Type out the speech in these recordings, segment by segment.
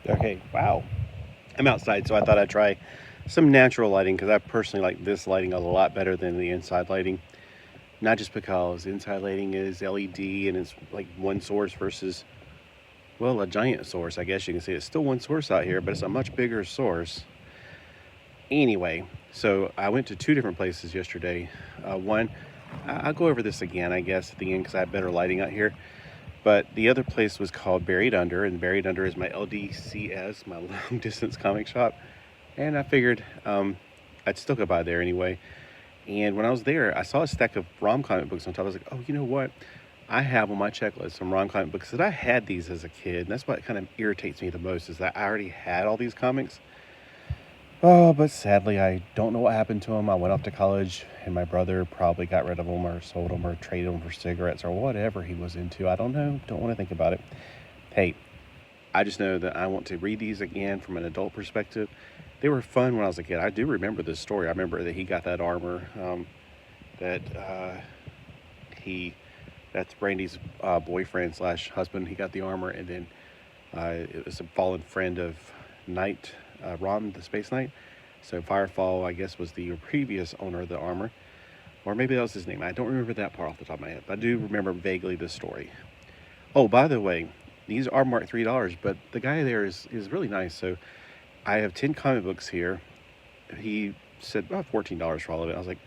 Okay, wow. I'm outside, so I thought I'd try some natural lighting because I personally like this lighting a lot better than the inside lighting. Not just because inside lighting is LED and it's like one source versus, well, a giant source. I guess you can see it's still one source out here, but it's a much bigger source. Anyway, so I went to two different places yesterday. One, I'll go over this again, I guess, at the end because I have better lighting out here. But the other place was called Buried Under, and Buried Under is my LDCS, my long distance comic shop. And I figured I'd still go by there anyway. And when I was there, I saw a stack of ROM comic books on top. I was like, oh, you know what? I have on my checklist some ROM comic books that I had these as a kid. And that's what kind of irritates me the most is that I already had all these comics. Oh, but sadly, I don't know what happened to them. I went off to college, and my brother probably got rid of them or sold them or traded them for cigarettes or whatever he was into. I don't know. Don't want to think about it. Hey, I just know that I want to read these again from an adult perspective. They were fun when I was a kid. I do remember this story. I remember that he got that armor, that he, that's Brandy's boyfriend slash husband. He got the armor, and then it was a fallen friend of Knight, Ron, the Space Knight. So Firefall, I guess, was the previous owner of the armor. Or maybe that was his name. I don't remember that part off the top of my head. But I do remember vaguely the story. Oh, by the way, these are marked $3, but the guy there is really nice. So I have 10 comic books here. He said about $14 for all of it. I was like,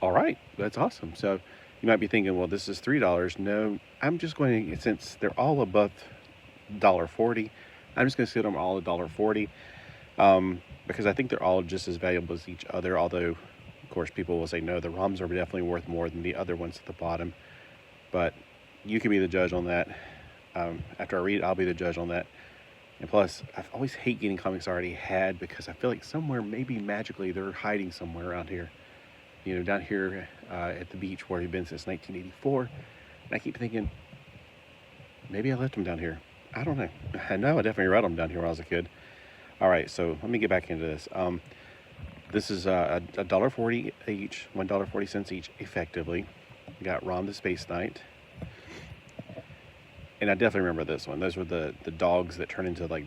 all right, that's awesome. So you might be thinking, well, this is $3. No, I'm just going to, since they're all above $1.40, I'm just going to sit them all $1.40. Because I think they're all just as valuable as each other. Although, of course, people will say, no, the ROMs are definitely worth more than the other ones at the bottom. But you can be the judge on that. After I read it, I'll be the judge on that. And plus, I always hate getting comics I already had because I feel like somewhere, maybe magically, they're hiding somewhere around here. You know, down here at the beach where we've been since 1984. And I keep thinking, maybe I left them down here. I don't know. I know I definitely read them down here when I was a kid. All right, so let me get back into this. This is $1.40 each, $1.40 each, effectively. We got Ron the Space Knight. And I definitely remember this one. Those were the dogs that turned into like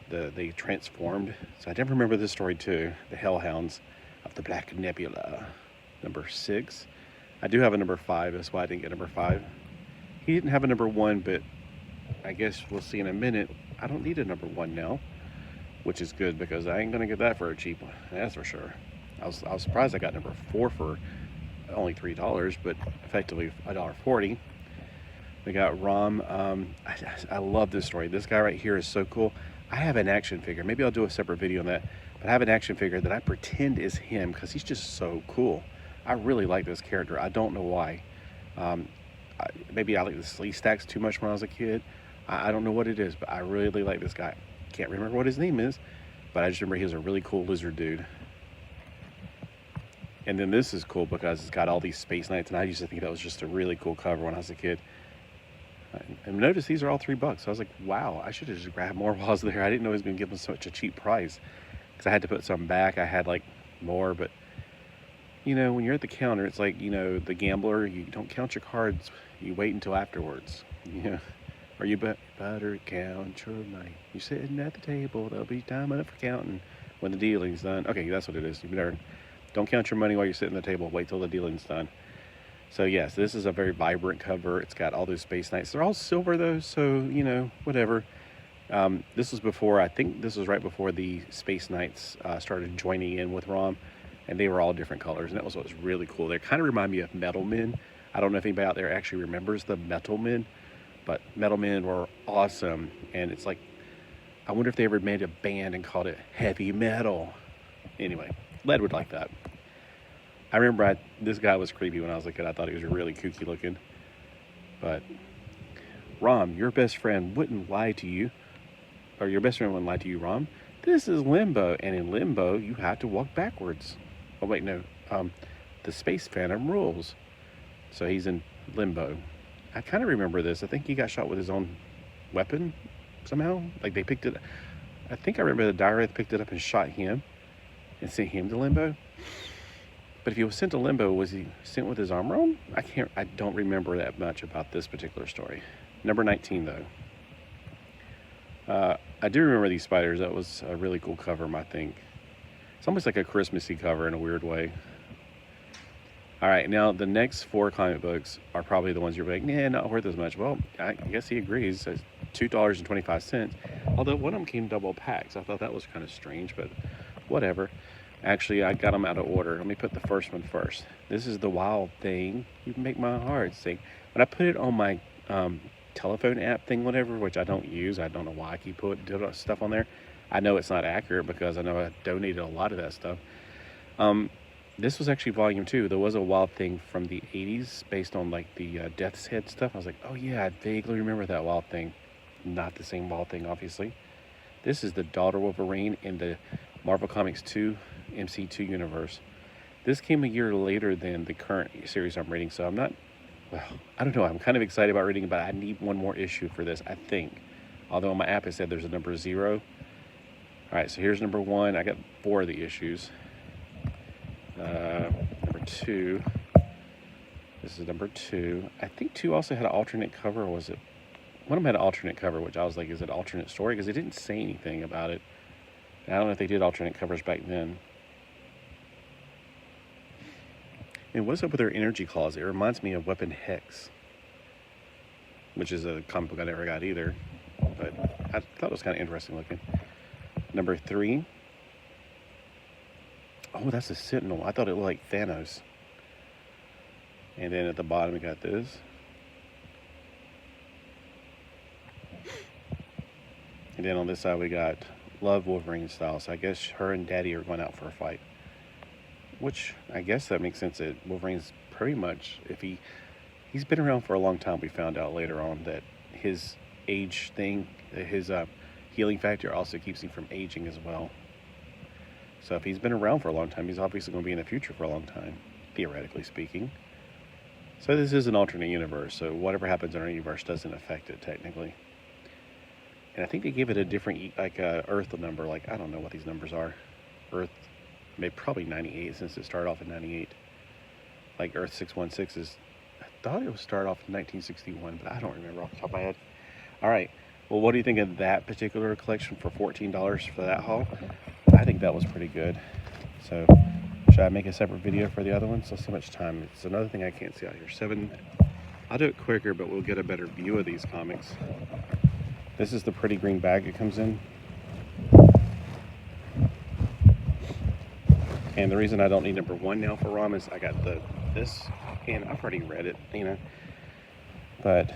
they transformed. So I definitely remember this story too. The Hellhounds of the Black Nebula, number 6. I do have a number 5. That's why I didn't get number 5. He didn't have a number 1, but I guess we'll see in a minute. I don't need a number 1 now, which is good because I ain't gonna get that for a cheap one. That's for sure. I was surprised I got number 4 for only $3, but effectively $1.40. We got Rom. I love this story. This guy right here is so cool. I have an action figure. Maybe I'll do a separate video on that. But I have an action figure that I pretend is him because he's just so cool. I really like this character. I don't know why. Maybe I like the sleeve stacks too much when I was a kid. I don't know what it is, but I really like this guy. Can't remember what his name is, but I just remember he was a really cool lizard dude. And then this is cool because it's got all these Space Knights, and I used to think that was just a really cool cover when I was a kid. And notice these are all $3. So I was like, wow, I should have just grabbed more while I was there. I didn't know he was going to give them such a cheap price because I had to put some back. I had like more, but you know, when you're at the counter, it's like, you know, the gambler, you don't count your cards. You wait until afterwards, you know, or you better count your money. You're sitting at the table. There'll be time enough for counting when the dealing's done. Okay, that's what it is. You better don't count your money while you're sitting at the table. Wait till the dealing's done. So yes, this is a very vibrant cover. It's got all those Space Knights. They're all silver though, so you know, whatever. This was before, I think this was right before the Space Knights started joining in with ROM, and they were all different colors, and that was what was really cool. They kind of remind me of Metal Men. I don't know if anybody out there actually remembers the Metal Men, but Metal Men were awesome, and it's like, I wonder if they ever made a band and called it heavy metal. Anyway, Led would like that. I remember this guy was creepy when I was a kid. I thought he was really kooky looking. But, Rom, your best friend wouldn't lie to you. Or your best friend wouldn't lie to you, Rom. This is limbo. And in limbo, you have to walk backwards. Oh, wait, no. The Space Phantom rules. So he's in limbo. I kind of remember this. I think he got shot with his own weapon somehow. Like they picked it. I think I remember the diarrhea picked it up and shot him and sent him to limbo. But if he was sent to limbo, was he sent with his armor on? I don't remember that much about this particular story. Number 19, though. I do remember these spiders. That was a really cool cover, I think. It's almost like a Christmassy cover in a weird way. All right, now the next 4 comic books are probably the ones you're like, nah, not worth as much. Well, I guess he agrees. It's $2.25. Although one of them came double packs. I thought that was kind of strange, but whatever. Actually, I got them out of order. Let me put the first one first. This is The Wild Thing. You make my heart sing. When I put it on my telephone app thing, whatever, which I don't use, I don't know why I keep putting stuff on there. I know it's not accurate because I know I donated a lot of that stuff. This was actually volume 2. There was a Wild Thing from the 80s based on like the Death's Head stuff. I was like, oh yeah, I vaguely remember that Wild Thing. Not the same Wild Thing, obviously. This is the Daughter Wolverine in the Marvel Comics 2 MC2 universe. This came a year later than the current series I'm reading, so I'm not, well, I don't know. I'm kind of excited about reading it, but I need one more issue for this, I think. Although on my app it said there's a number 0. All right, so here's number 1. I got 4 of the issues. Number 2. This is number 2. I think 2 also had an alternate cover, or was it? One of them had an alternate cover, which I was like, is it an alternate story? Because they didn't say anything about it. And I don't know if they did alternate covers back then. And what's up with their energy claws? It reminds me of Weapon Hex, which is a comic book I never got either. But I thought it was kind of interesting looking. Number 3. Oh, that's a Sentinel. I thought it looked like Thanos. And then at the bottom we got this. And then on this side we got Love Wolverine style. So I guess her and Daddy are going out for a fight. Which I guess that makes sense that Wolverine's pretty much, if he's been around for a long time, we found out later on that his age thing, his healing factor also keeps him from aging as well. So if he's been around for a long time, he's obviously going to be in the future for a long time, theoretically speaking. So this is an alternate universe, so whatever happens in our universe doesn't affect it technically. And I think they give it a different, like Earth number, like I don't know what these numbers are. Earth, maybe probably 98 since it started off in 98. Like Earth 616 is, I thought it would start off in 1961, but I don't remember off the top of my head. All right, well, what do you think of that particular collection for $14 for that haul? I think that was pretty good. So should I make a separate video for the other one? So much time. It's another thing I can't see out here. 7. I'll do it quicker, but we'll get a better view of these comics. This is the pretty green bag it comes in. And the reason I don't need number 1 now for ROM is I got this, and I've already read it, you know. But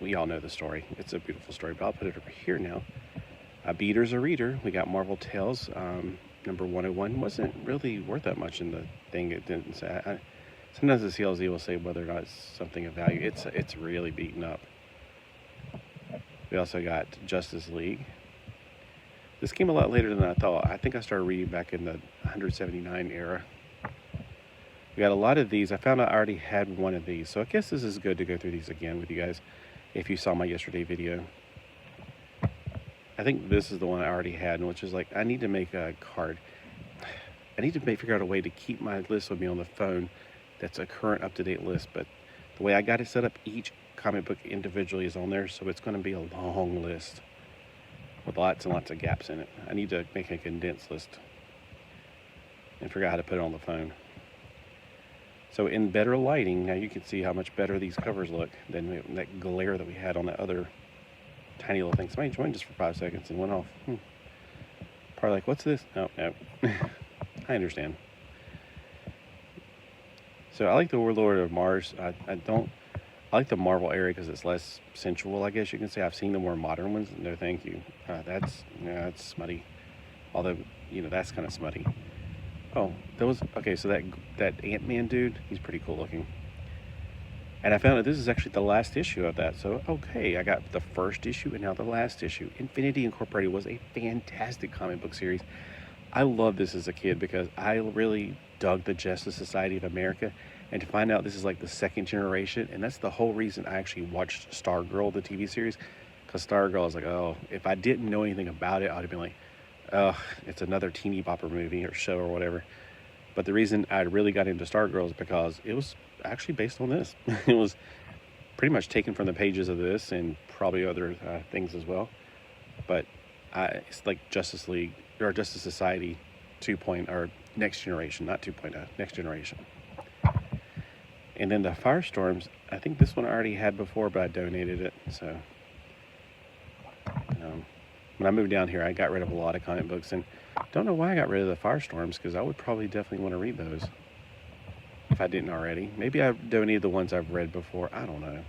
we all know the story. It's a beautiful story, but I'll put it over here now. A beater's a reader. We got Marvel Tales. Number 101 wasn't really worth that much in the thing. It didn't say. Sometimes the CLZ will say whether or not it's something of value. It's really beaten up. We also got Justice League. This came a lot later than I thought. I think I started reading back in the 179 era. We got a lot of these. I found out I already had one of these, so I guess this is good to go through these again with you guys if you saw my yesterday video. I think this is the one I already had, which is like, I need to make a card. I need to figure out a way to keep my list with me on the phone that's a current up-to-date list, but the way I got it set up, each comic book individually is on there, so it's going to be a long list with lots and lots of gaps in it. I need to make a condensed list and figure out how to put it on the phone. So in better lighting, now you can see how much better these covers look than that glare that we had on that other tiny little thing. Somebody joined just for 5 seconds and went off. Probably like, what's this? Oh, no. I understand. So I like the Warlord of Mars. I like the Marvel area because it's less sensual, I guess you can say. I've seen the more modern ones. No, thank you. That's smutty. Although, you know, that's kind of smutty. Oh, okay, so that Ant-Man dude, he's pretty cool looking. And I found out this is actually the last issue of that. So, okay, I got the first issue and now the last issue. Infinity Incorporated was a fantastic comic book series. I loved this as a kid because I really dug the Justice Society of America. And to find out this is like the 2nd generation, and that's the whole reason I actually watched Stargirl, the TV series. Because Stargirl, I was like, oh, if I didn't know anything about it, I would have been like, oh, it's another teeny bopper movie or show or whatever. But the reason I really got into Stargirl is because it was actually based on this. It was pretty much taken from the pages of this and probably other things as well. but it's like Justice League or Justice Society 2.0 or Next Generation, not 2.0, Next Generation. And then the Firestorms, I think this one I already had before, but I donated it. So when I moved down here, I got rid of a lot of comic books, and don't know why I got rid of the Firestorms, because I would probably definitely want to read those if I didn't already. Maybe I donated the ones I've read before. I don't know.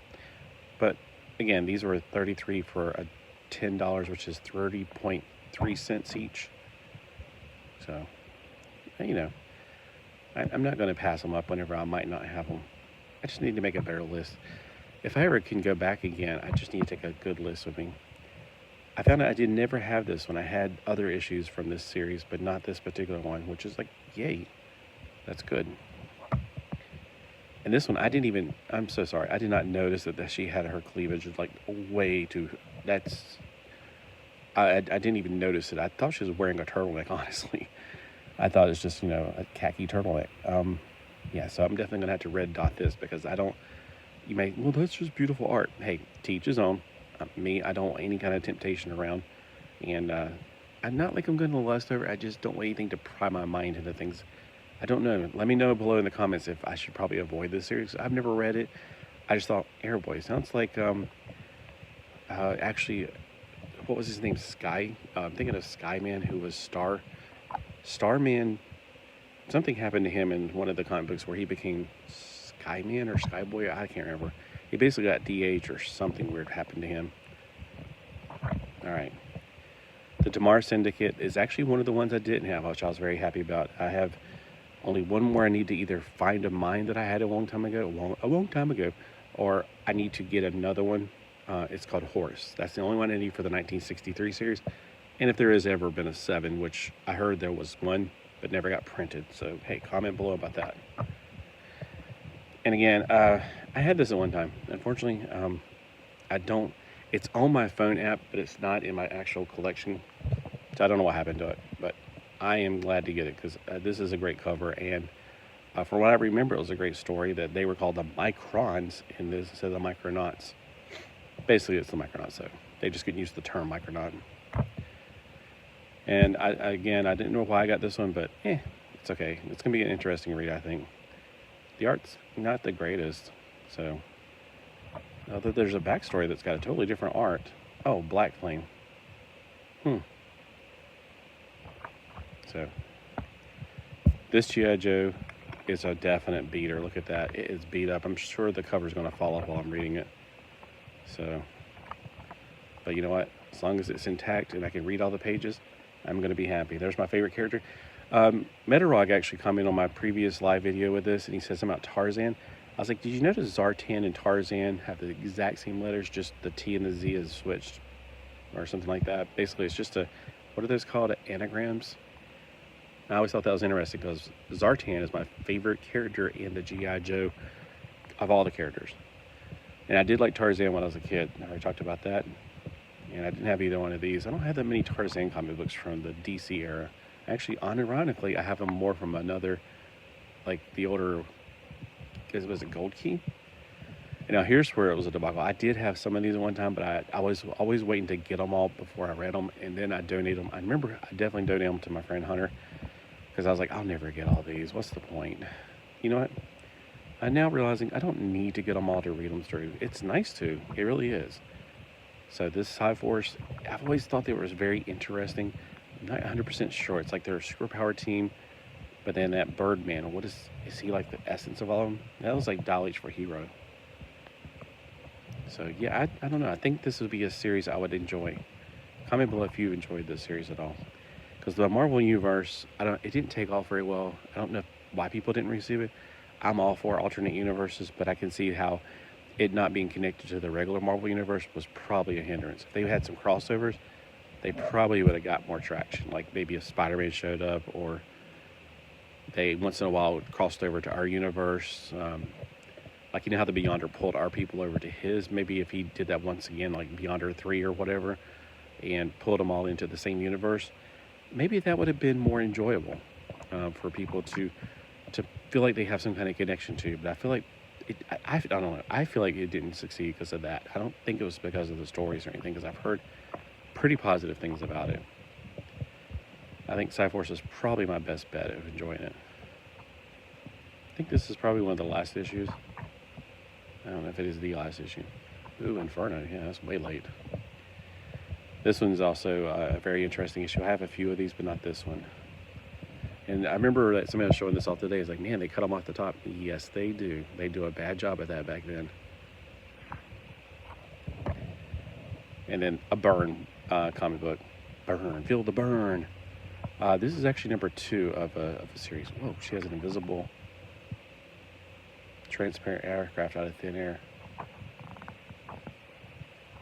But again, these were $33 for a $10, which is 30.3 cents each. So, I'm not going to pass them up whenever I might not have them. I just need to make a better list. If I ever can go back again, I just need to take a good list with me. I found out I did never have this when I had other issues from this series, but not this particular one, which is like, yay, that's good. And this one, I'm so sorry, I did not notice that she had her cleavage like way too, I didn't even notice it. I thought she was wearing a turtleneck, honestly. I thought it was just, a khaki turtleneck. So I'm definitely going to have to red dot this, because that's just beautiful art. Hey, to each his own. Me, I don't want any kind of temptation around. And I'm not like I'm going to lust over. I just don't want anything to pry my mind into things. I don't know. Let me know below in the comments if I should probably avoid this series. I've never read it. I just thought, Airboy sounds like, actually, what was his name? Sky? I'm thinking of Skyman, who was Starman. Something happened to him in one of the comic books where he became Skyman or Skyboy. I can't remember. He basically got DH or something weird happened to him. All right. The Tamar Syndicate is actually one of the ones I didn't have, which I was very happy about. I have only one more I need to either find of mine that I had a long time ago, or I need to get another one. It's called Horse. That's the only one I need for the 1963 series. And if there has ever been a 7, which I heard there was one, but never got printed. So, hey, comment below about that. And again, I had this at one time. Unfortunately, it's on my phone app, but it's not in my actual collection. So I don't know what happened to it, but I am glad to get it, because this is a great cover. And from what I remember, it was a great story that they were called the Microns, and this says the Micronauts. Basically, it's the Micronauts, so they just couldn't use the term Micronaut. And I didn't know why I got this one, but it's okay. It's going to be an interesting read, I think. The art's not the greatest, so. Although there's a backstory that's got a totally different art. Oh, Black Flame. So, this G.I. Joe is a definite beater. Look at that. It is beat up. I'm sure the cover's going to fall off while I'm reading it. So, but you know what? As long as it's intact and I can read all the pages, I'm going to be happy. There's my favorite character. Metarog actually commented on my previous live video with this, and he said something about Tarzan. I was like, did you notice Zartan and Tarzan have the exact same letters, just the T and the Z is switched or something like that? Basically, it's just what are those called? Anagrams? I always thought that was interesting, because Zartan is my favorite character in the G.I. Joe of all the characters. And I did like Tarzan when I was a kid. I already talked about that. And I didn't have either one of these. I don't have that many Tarzan comic books from the DC era. Actually, unironically, I have them more from another, like the older, was it Gold Key? And now here's where it was a debacle. I did have some of these at one time, but I was always waiting to get them all before I read them, and then I donated them. I remember I definitely donated them to my friend Hunter, because I was like, I'll never get all these. What's the point? You know what? I'm now realizing I don't need to get them all to read them through. It's nice to. It really is. So this Side Force, I've always thought they were very interesting. I'm not 100% sure. It's like they're a superpower team, but then that Birdman, is he like the essence of all of them? That was like Dial H for Hero. So yeah, I don't know. I think this would be a series I would enjoy. Comment below if you enjoyed this series at all. Because the Marvel Universe, it didn't take off very well. I don't know why people didn't receive it. I'm all for alternate universes, but I can see how it not being connected to the regular Marvel Universe was probably a hindrance. If they had some crossovers, they probably would have got more traction. Like maybe if Spider-Man showed up, or they once in a while crossed over to our universe. Like, you know how the Beyonder pulled our people over to his? Maybe if he did that once again, like Beyonder 3 or whatever, and pulled them all into the same universe, maybe that would have been more enjoyable for people to feel like they have some kind of connection to. But I feel like I don't know. I feel like it didn't succeed because of that. I don't think it was because of the stories or anything, because I've heard pretty positive things about it. I think Cyforce is probably my best bet of enjoying it. I think this is probably one of the last issues. I don't know if it is the last issue. Ooh, Inferno. Yeah, that's way late. This one's also a very interesting issue. I have a few of these, but not this one. And I remember that somebody was showing this off today. It's like, man, they cut them off the top. Yes, they do. They do a bad job at that back then. And then a Burn comic book. Burn. Feel the burn. This is actually number 2 of a series. Whoa, she has an invisible transparent aircraft out of thin air.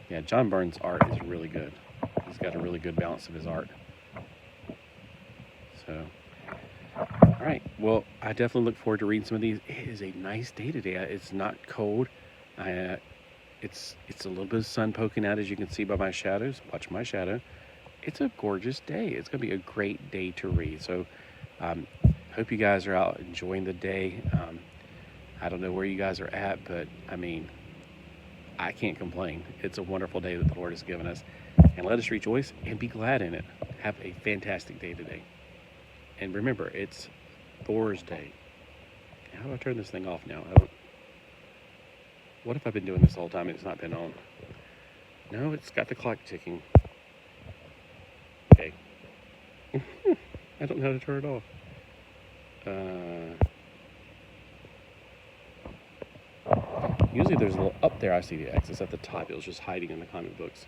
Yeah, John Byrne's art is really good. He's got a really good balance of his art. So, all right. Well, I definitely look forward to reading some of these. It is a nice day today. It's not cold. It's a little bit of sun poking out, as you can see by my shadows. Watch my shadow. It's a gorgeous day. It's going to be a great day to read. So, hope you guys are out enjoying the day. I don't know where you guys are at, but I mean, I can't complain. It's a wonderful day that the Lord has given us. And let us rejoice and be glad in it. Have a fantastic day today. And remember, it's Thor's Day. How do I turn this thing off now? What if I've been doing this the whole time and it's not been on? No, it's got the clock ticking. Okay. I don't know how to turn it off. Usually there's a little up there. I see the X. It's at the top. It was just hiding in the comic books.